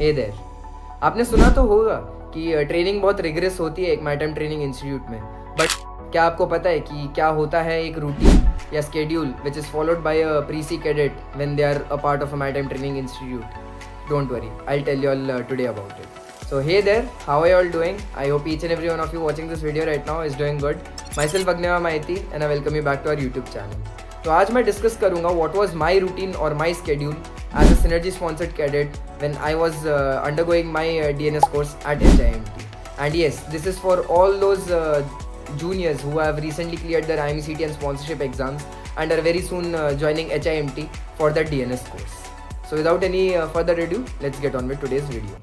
हे there. आपने सुना तो होगा कि ट्रेनिंग बहुत रिगरस होती है एक मैटम ट्रेनिंग इंस्टीट्यूट में, बट क्या आपको पता है कि क्या होता है एक रूटीन या schedule which is followed by a pre-sea cadet when they are a part of a maritime training institute? Don't worry, I'll tell you all today about it. So hey there, how are you all doing? I hope each and every one of you watching this video right now is doing good. Myself Agneva Maiti and I welcome you back to our YouTube channel. तो आज मैं discuss करूँगा what was my routine or my schedule as a Synergy sponsored cadet when I was undergoing my DNS course at HIMT. And yes, this is for all those juniors who have recently cleared their IMCT and sponsorship exams and are very soon joining HIMT for the DNS course. So without any further ado, let's get on with today's video.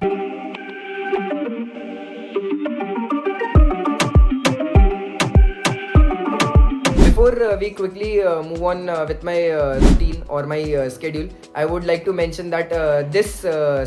Before we quickly move on with my routine or my schedule, I would like to mention that this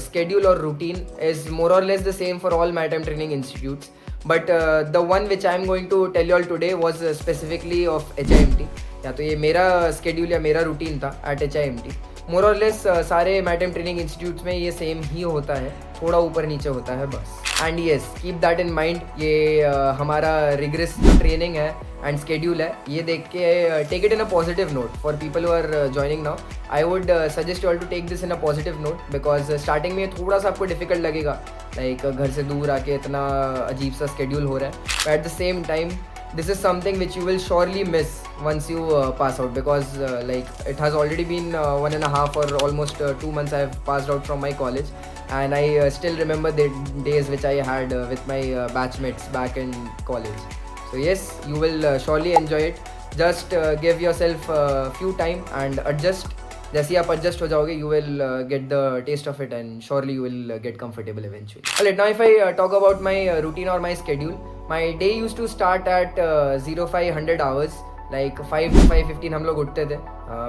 schedule or routine is more or less the same for all MATM training institutes. But the one which I am going to tell you all today was specifically of HIMT. या तो ये मेरा schedule या मेरा routine था at HIMT. मोर और less सारे मैटम training institutes में ये सेम ही होता है, थोड़ा ऊपर नीचे होता है बस. And yes, keep that in mind. ये हमारा रिग्रेस जो ट्रेनिंग है एंड स्केड्यूल है, ये देख के take it in a positive note. For people who are joining now, I would suggest you all to take this in a positive note, because starting में थोड़ा सा आपको डिफिकल्ट लगेगा, लाइक घर से दूर आके इतना अजीब सा स्केड्यूल हो रहा है. But at the same time this is something which you will surely miss once you pass out, because like it has already been 1.5 or almost 2 months I have passed out from my college, and I still remember the days which I had with my batchmates back in college. So yes, you will surely enjoy it. Just give yourself a few time and adjust. जैसे आप adjust हो जाओगे, you will get the taste of it and surely you will get comfortable eventually. Alright, now if I talk about my routine or my schedule, my day used to start at 0500 hours, like 5 to 5:15 हम लोग उठते थे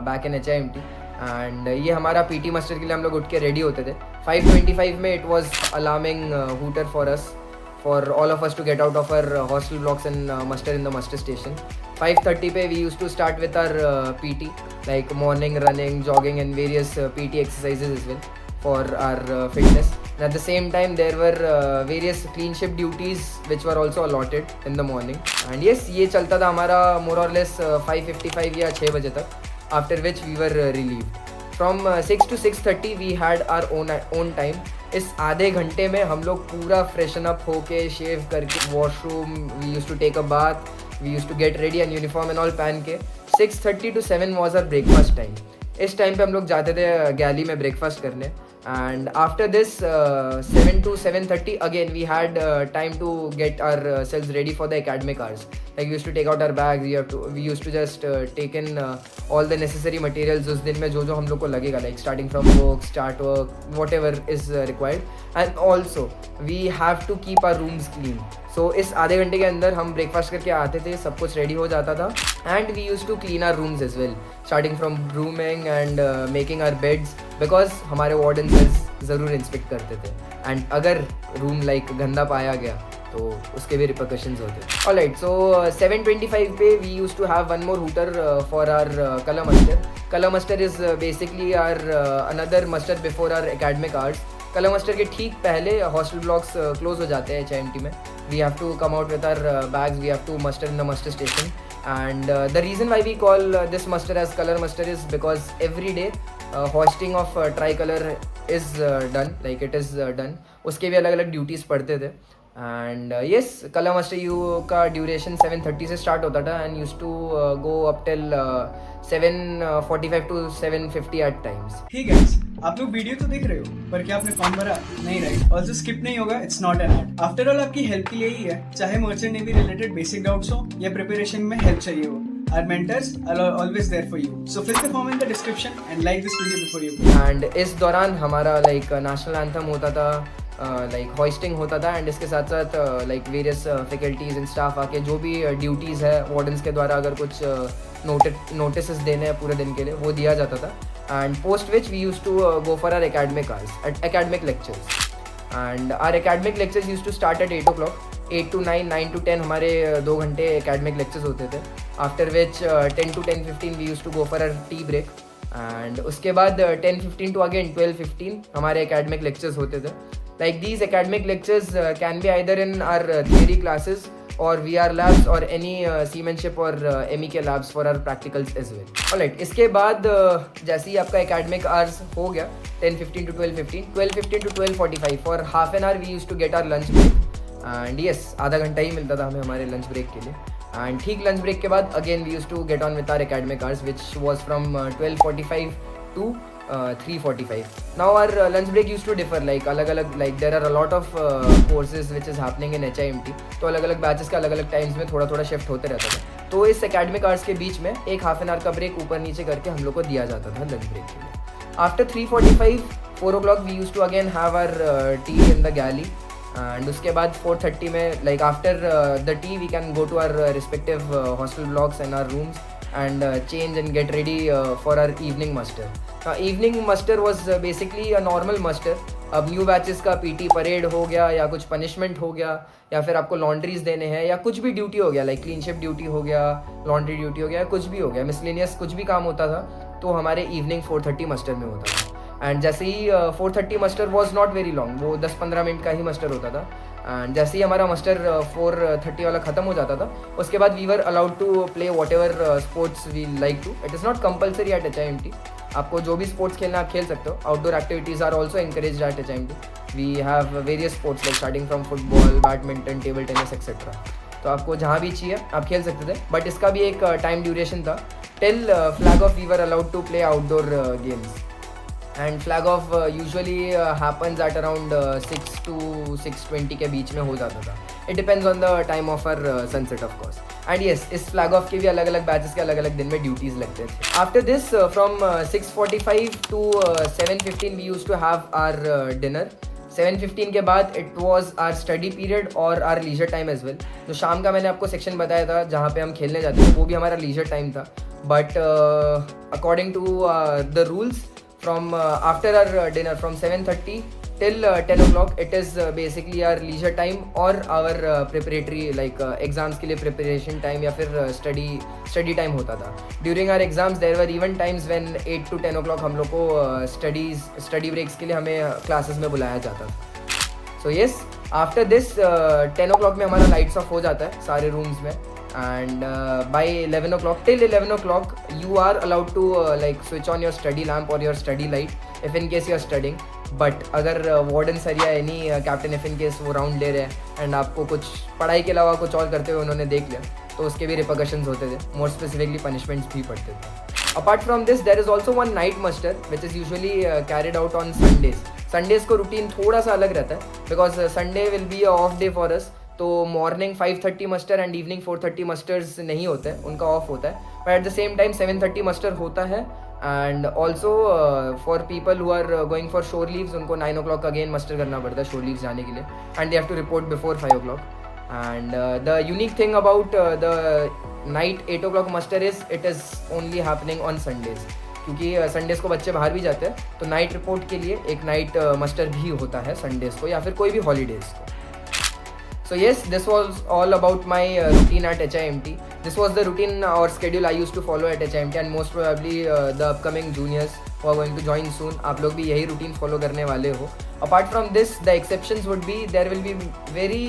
back in HIMT, and ये हमारा PT master के लिए हम लोग उठ के रेडी होते थे. 5:25 में it was alarming hooter for us, for all of us to get out of our hostel blocks and muster in the muster station. 5:30 पे we used to start with our PT, like morning running, jogging and various PT exercises as well for our fitness. And at the same time there were various clean shift duties which were also allotted in the morning. And yes, ये चलता था हमारा more or less 5:55 या 6 बजे तक, after which we were relieved. From 6 to 6:30 we had our own time. इस आधे घंटे में हम लोग पूरा फ्रेशन अप होके, शेव करके, washroom, we use to take a bath, we use to get ready and uniform and all पहन के 6:30 to 7 was our breakfast time. इस टाइम पे हम लोग जाते थे गैली में ब्रेकफास्ट करने. And after this 7 to 7:30 again we had time to get ourselves ready for the academic hours. Like we used to take out our bags, we used to just take in all the necessary materials उस दिन में जो हम लोग को लगेगा, like starting from books, chart work, whatever is required. And also we have to keep our rooms clean. So इस आधे घंटे के अंदर हम ब्रेकफास्ट करके आते थे, सब कुछ रेडी हो जाता था. And we use to clean our rooms as well, starting from rooming and making our beds, because हमारे वार्डन सर ज़रूर इंस्पेक्ट करते थे. एंड अगर रूम लाइक गंदा पाया गया तो उसके भी रिपरकशंस होते थे. ऑलराइट, सो 7:25 पे we use to have one more hooter for our colour muster. Colour muster is basically our another muster before our academic hours. Colour muster के ठीक पहले हॉस्टल ब्लॉक्स क्लोज हो जाते हैं HIMT में. We have to come out with our bags, we have to muster in the muster station. And the reason why we call this muster as color muster is because every day hoisting of tricolor is done, like it is done. उसके भी अलग अलग duties पढ़ते थे. And yes, colour muster you का duration 7:30 से start होता था and use to go up till 7:45 to 7:50 at times. ठीक है, आप लोग वीडियो तो देख रहे हो, पर क्या आपने फॉर्म भरा? नहीं, राइट. ऑल्सो स्किप नहीं होगा, it's not an ad. After all आपकी हेल्प के लिए ही है, चाहे merchant navy related basic doubts हो या प्रिपरेशन में हेल्प चाहिए हो. Our mentors are always there for you. So fill the form in the description and like this video before you go. And इस दौरान हमारा लाइक नेशनल एंथम होता था, लाइक हॉइस्टिंग होता था, एंड इसके साथ साथ like various faculties and staff आके जो भी ड्यूटीज़ है वार्डन्स के द्वारा अगर कुछ नोटिस देने हैं पूरे दिन के लिए, वो दिया जाता था. And post which we use to go for our academic lectures. And our academic lectures use to start at 8 o'clock. 8 to 9, 9 to 10 हमारे 2 घंटे एकेडमिक लेक्चर्स होते थे. After which 10 to 10:15 we use to go for our tea break. And उसके बाद 10:15 to again 12:15 हमारे academic lectures होते थे. Like these academic lectures can be either in our theory classes or VR labs और any seamanship और MEK labs for our practicals as well. Alright, इसके बाद जैसे ही आपका academic hours हो गया 10:15 to 12:15, 12:15 to 12:45 for half an hour we used to get our lunch break. And yes, आधा घंटा ही मिलता था हमें हमारे lunch break के लिए. And ठीक lunch break के बाद again we used to get on with our academic hours which was from 12:45 to 3:45. Now our lunch break used to differ like अलग अलग like there are a lot of courses which is happening in HIMT. तो अलग अलग batches का अलग अलग times में थोड़ा थोड़ा शिफ्ट होते रहता था. तो इस एकेडमिक आवर्स के बीच में एक हाफ एन आवर का ब्रेक ऊपर नीचे करके हम लोग को दिया जाता था लंच ब्रेक के लिए. After 3:45 4 o'clock we use to again have our tea in the galley. And उसके बाद 4:30 में like after the tea we can go to our respective hostel blocks and our rooms and change and get ready for our evening muster. Evening muster was basically a normal muster. अब new batches का PT parade हो गया या कुछ punishment हो गया या फिर आपको लॉन्ड्रीज देने हैं या कुछ भी ड्यूटी हो गया लाइक क्लीन शिप ड्यूटी हो गया, लॉन्ड्री ड्यूटी हो गया, कुछ भी हो गया, मिसलेनियस कुछ भी काम होता था तो हमारे इवनिंग 4:30 मस्टर में होता था. एंड जैसे ही 4:30 muster was not very long, वो 10-15 मिनट का ही मस्टर होता था. एंड जैसे ही हमारा मस्टर 4:30 वाला ख़त्म हो जाता था उसके बाद we were allowed to play whatever sports we like to. It is not compulsory at HIMT. आपको जो भी स्पोर्ट्स खेलना आप खेल सकते हो. Outdoor activities are also encourage at HIMT. We have various sports like starting from football, badminton, table tennis etcetera. तो आपको जहाँ भी चाहिए आप खेल सकते थे. बट इसका भी एक टाइम ड्यूरेशन था. Till flag off we were allowed to play outdoor games. And flag off usually happens at around 6 to 6:20 के बीच में हो जाता था. It depends on the time of our sunset of course. And yes, इस flag off के भी अलग अलग बैचेस के अलग अलग दिन में ड्यूटीज़ लगते थे. After this from 6:45 to 7:15 we use to have our dinner. 7:15 के बाद it was our study period और our leisure time as well. जो शाम का मैंने आपको सेक्शन बताया था जहाँ पे हम खेलने जाते थे वो भी हमारा लीजर टाइम था. But according to the rules from after our dinner from 7:30 till 10 o'clock it is basically our leisure time or our preparatory like exams के लिए preparation time या फिर study time होता था. During our exams there were even times when 8 to 10 o'clock हम लोग को study breaks के लिए हमें classes में बुलाया जाता था. So yes, after this 10 o'clock में हमारा lights off हो जाता है सारे rooms में. And by 11 o'clock till 11 o'clock you are allowed to like switch on your study lamp or your study light if in case you are studying. But अगर warden sir या any captain if in case वो round ले रहे हैं and आपको कुछ पढ़ाई के अलावा कुछ और करते हुए उन्होंने देख लिया तो उसके भी रिपरकशंस होते थे. मोर स्पेसिफिकली पनिशमेंट्स भी पड़ते थे. Apart from this there is also one night muster which is usually carried out on Sundays. Sundays को रूटीन थोड़ा सा अलग रहता है because Sunday will be a off day for us. तो morning 5:30 muster and evening 4:30 musters नहीं होते हैं, उनका ऑफ होता है. But at the same time 7:30 muster होता है. And also for people who are going for शोर लीव्स उनको 9 o'clock अगेन मस्टर करना पड़ता है शोर लीव्स जाने के लिए. And they have to report before 5 o'clock. And the unique thing about the night 8 o'clock muster is it is only happening on Sundays. क्योंकि संडेज को बच्चे बाहर भी जाते हैं तो नाइट रिपोर्ट के लिए एक नाइट मस्टर भी होता है संडेज को या फिर कोई भी हॉलीडेज को. So yes, this was all about my routine at HIMT. This was the routine or schedule I used to follow at HIMT and most probably the upcoming juniors who are going to join soon. आप लोग भी यही routine follow करने वाले हो. Apart from this, the exceptions would be there will be very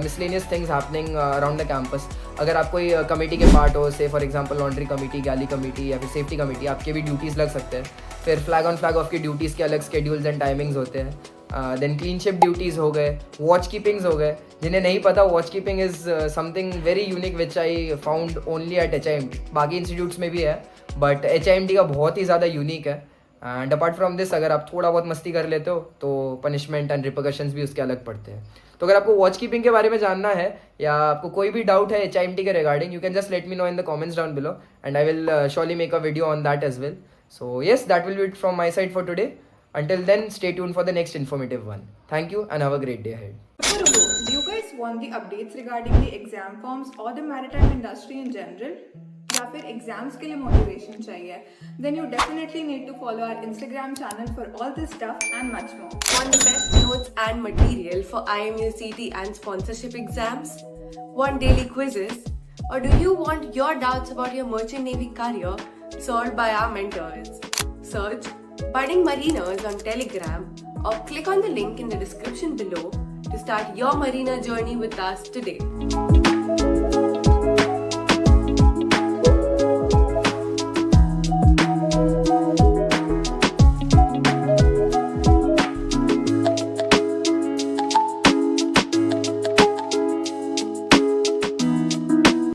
miscellaneous things happening around the campus. अगर आप कोई कमेटी के पार्ट हो, say for example laundry committee, galley committee या फिर सेफ्टी कमेटी, आपके भी ड्यूटीज़ लग सकते हैं. फिर फ्लैग ऑन फ्लैग ऑफ की ड्यूटीज़ के अलग स्केड्यूल्स एंड टाइमिंग्स होते हैं. देन क्लीन शिप ड्यूटीज़ हो गए, वॉच कीपिंग्स हो गए. जिन्हें नहीं पता watch keeping is something very unique which I found only at HIMT. बाकी इंस्टीट्यूट्स में भी है बट HIMT का बहुत ही ज़्यादा यूनिक है. एंड अपार्ट फ्रॉम दिस अगर आप थोड़ा बहुत मस्ती कर लेते हो तो पनिशमेंट एंड रिपरकशंस भी उसके अलग पड़ते हैं. तो अगर आपको वॉच कीपिंग के बारे में जानना है या आपको कोई भी डाउट है HIMT के regarding you can just let me know in the comments down below and I will surely make a video on that as well. So yes, that will be it from my side for today. Until then, stay tuned for the next informative one. Thank you and have a great day ahead. Do you guys want the updates regarding the exam forms or the maritime industry in general? या फिर exams के लिए motivation चाहिए? Then you definitely need to follow our Instagram channel for all this stuff and much more. Want the best notes and material for IMU CT and sponsorship exams? Want daily quizzes? Or do you want your doubts about your merchant navy career solved by our mentors. Search Budding Mariners on Telegram or click on the link in the description below to start your marina journey with us today.